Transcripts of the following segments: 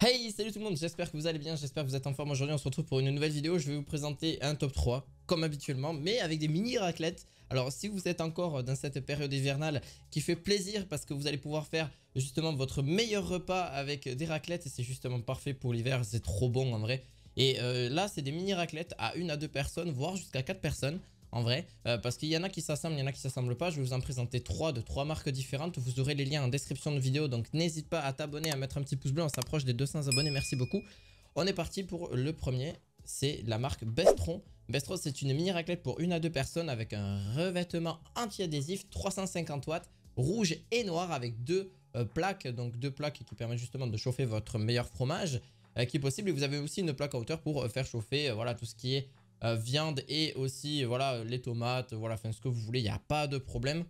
Hey, salut tout le monde, j'espère que vous allez bien, j'espère que vous êtes en forme. Aujourd'hui on se retrouve pour une nouvelle vidéo. Je vais vous présenter un top 3 comme habituellement, mais avec des mini raclettes. Alors si vous êtes encore dans cette période hivernale qui fait plaisir parce que vous allez pouvoir faire justement votre meilleur repas avec des raclettes, et c'est justement parfait pour l'hiver, c'est trop bon en vrai. Et là c'est des mini raclettes à 1 à 2 personnes, voire jusqu'à 4 personnes. En vrai, parce qu'il y en a qui s'assemblent, il y en a qui s'assemblent pas. Je vais vous en présenter 3 de 3 marques différentes. Vous aurez les liens en description de vidéo, donc n'hésite pas à t'abonner, à mettre un petit pouce bleu. On s'approche des 200 abonnés, merci beaucoup. On est parti pour le premier, c'est la marque Bestron. Bestron, c'est une mini raclette pour 1 à 2 personnes avec un revêtement anti-adhésif 350 watts, rouge et noir, avec deux plaques, donc deux plaques qui permettent justement de chauffer votre meilleur fromage qui est possible. Et vous avez aussi une plaque à hauteur pour faire chauffer voilà, tout ce qui est viande et aussi voilà les tomates, voilà, enfin ce que vous voulez, il n'y a pas de problème.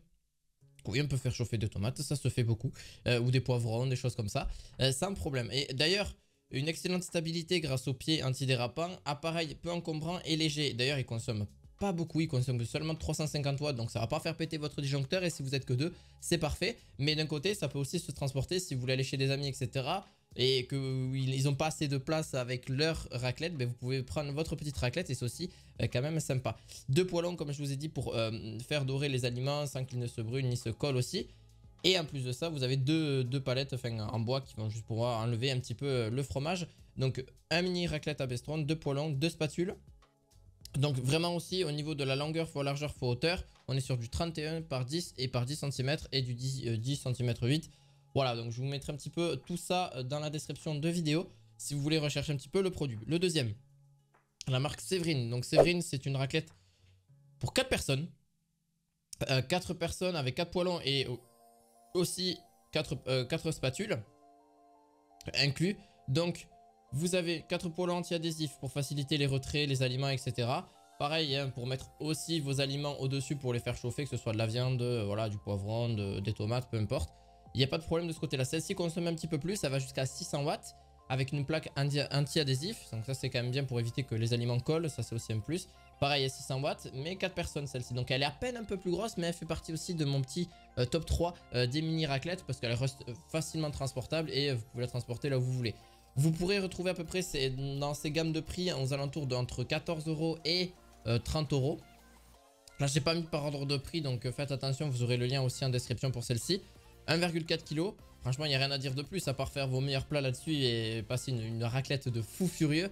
Oui, on peut faire chauffer des tomates, ça se fait beaucoup, ou des poivrons, des choses comme ça, sans problème. Et d'ailleurs, une excellente stabilité grâce aux pieds antidérapants, appareil peu encombrant et léger. D'ailleurs, il consomme pas beaucoup, il consomme seulement 350 watts, donc ça va pas faire péter votre disjoncteur. Et si vous êtes que deux, c'est parfait. Mais d'un côté, ça peut aussi se transporter si vous voulez aller chez des amis, etc. Et qu'ils n'ont pas assez de place avec leur raclette, ben vous pouvez prendre votre petite raclette et c'est aussi quand même sympa. Deux poêlons, comme je vous ai dit, pour faire dorer les aliments sans qu'ils ne se brûlent ni se collent aussi. Et en plus de ça, vous avez deux palettes en bois qui vont juste pouvoir enlever un petit peu le fromage. Donc un mini raclette à Bestron, deux poêlons, deux spatules. Donc vraiment aussi au niveau de la longueur fois largeur fois hauteur, on est sur du 31 par 10 et par 10 cm et du 10 cm 8. Voilà, donc je vous mettrai un petit peu tout ça dans la description de vidéo si vous voulez rechercher un petit peu le produit. Le deuxième, la marque Séverine. Donc Séverine, c'est une raclette pour 4 personnes. 4 personnes avec 4 poêlons et aussi 4 spatules inclus. Donc vous avez 4 poêlons anti-adhésifs pour faciliter les retraits, les aliments, etc. Pareil, hein, pour mettre aussi vos aliments au-dessus pour les faire chauffer, que ce soit de la viande, voilà, du poivron, des tomates, peu importe. Il n'y a pas de problème de ce côté-là. Celle-ci consomme un petit peu plus, ça va jusqu'à 600 watts avec une plaque anti-adhésif. Donc ça, c'est quand même bien pour éviter que les aliments collent, ça c'est aussi un plus. Pareil à 600 watts, mais 4 personnes celle-ci. Donc elle est à peine un peu plus grosse, mais elle fait partie aussi de mon petit top 3 des mini raclettes parce qu'elle reste facilement transportable et vous pouvez la transporter là où vous voulez. Vous pourrez retrouver à peu près dans ces gammes de prix aux alentours d'entre 14 € et 30 €. Là, j'ai pas mis par ordre de prix, donc faites attention, vous aurez le lien aussi en description pour celle-ci. 1,4 kg, franchement, il n'y a rien à dire de plus, à part faire vos meilleurs plats là-dessus et passer une raclette de fou furieux.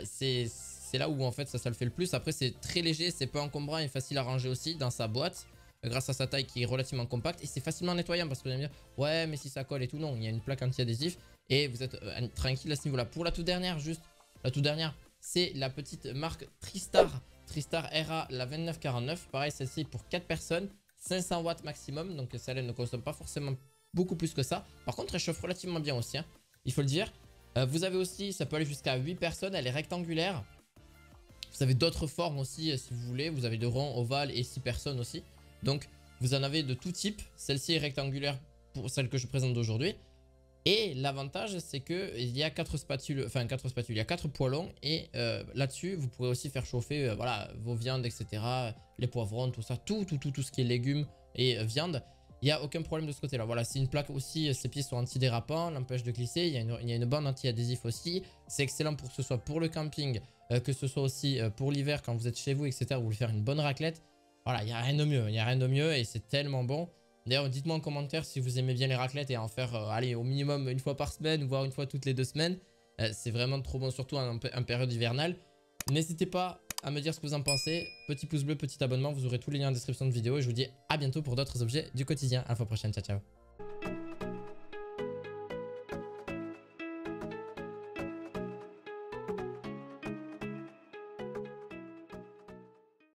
C'est là où en fait ça le fait le plus. Après, c'est très léger, c'est peu encombrant et facile à ranger aussi dans sa boîte, grâce à sa taille qui est relativement compacte. Et c'est facilement nettoyant parce que vous allez me dire, ouais, mais si ça colle et tout, non, il y a une plaque anti-adhésif et vous êtes tranquille à ce niveau-là. Pour la toute dernière, c'est la petite marque Tristar. Tristar RA, la 2949. Pareil, celle-ci pour 4 personnes, 500 watts maximum. Donc celle-là ne consomme pas forcément beaucoup plus que ça. Par contre, elle chauffe relativement bien aussi, hein, il faut le dire. Vous avez aussi, ça peut aller jusqu'à 8 personnes. Elle est rectangulaire. Vous avez d'autres formes aussi si vous voulez. Vous avez de rond, ovale et 6 personnes aussi. Donc vous en avez de tout type. Celle-ci est rectangulaire pour celle que je présente aujourd'hui. Et l'avantage, c'est qu'il y a 4 spatules, il y a 4 poêlons. Et là-dessus, vous pourrez aussi faire chauffer voilà, vos viandes, etc. Les poivrons, tout ça, tout ce qui est légumes et viande. Il n'y a aucun problème de ce côté-là. Voilà, c'est une plaque aussi, ses pieds sont antidérapants, l'empêche de glisser. Il y a une bande anti-adhésif aussi. C'est excellent pour que ce soit pour le camping, que ce soit aussi pour l'hiver quand vous êtes chez vous, etc. Vous voulez faire une bonne raclette. Voilà, il n'y a rien de mieux, il n'y a rien de mieux et c'est tellement bon. D'ailleurs, dites-moi en commentaire si vous aimez bien les raclettes et en faire allez, au minimum une fois par semaine, voire une fois toutes les 2 semaines. C'est vraiment trop bon, surtout en période hivernale. N'hésitez pas à me dire ce que vous en pensez. Petit pouce bleu, petit abonnement, vous aurez tous les liens en description de vidéo. Et je vous dis à bientôt pour d'autres objets du quotidien. À la fois prochaine, ciao ciao.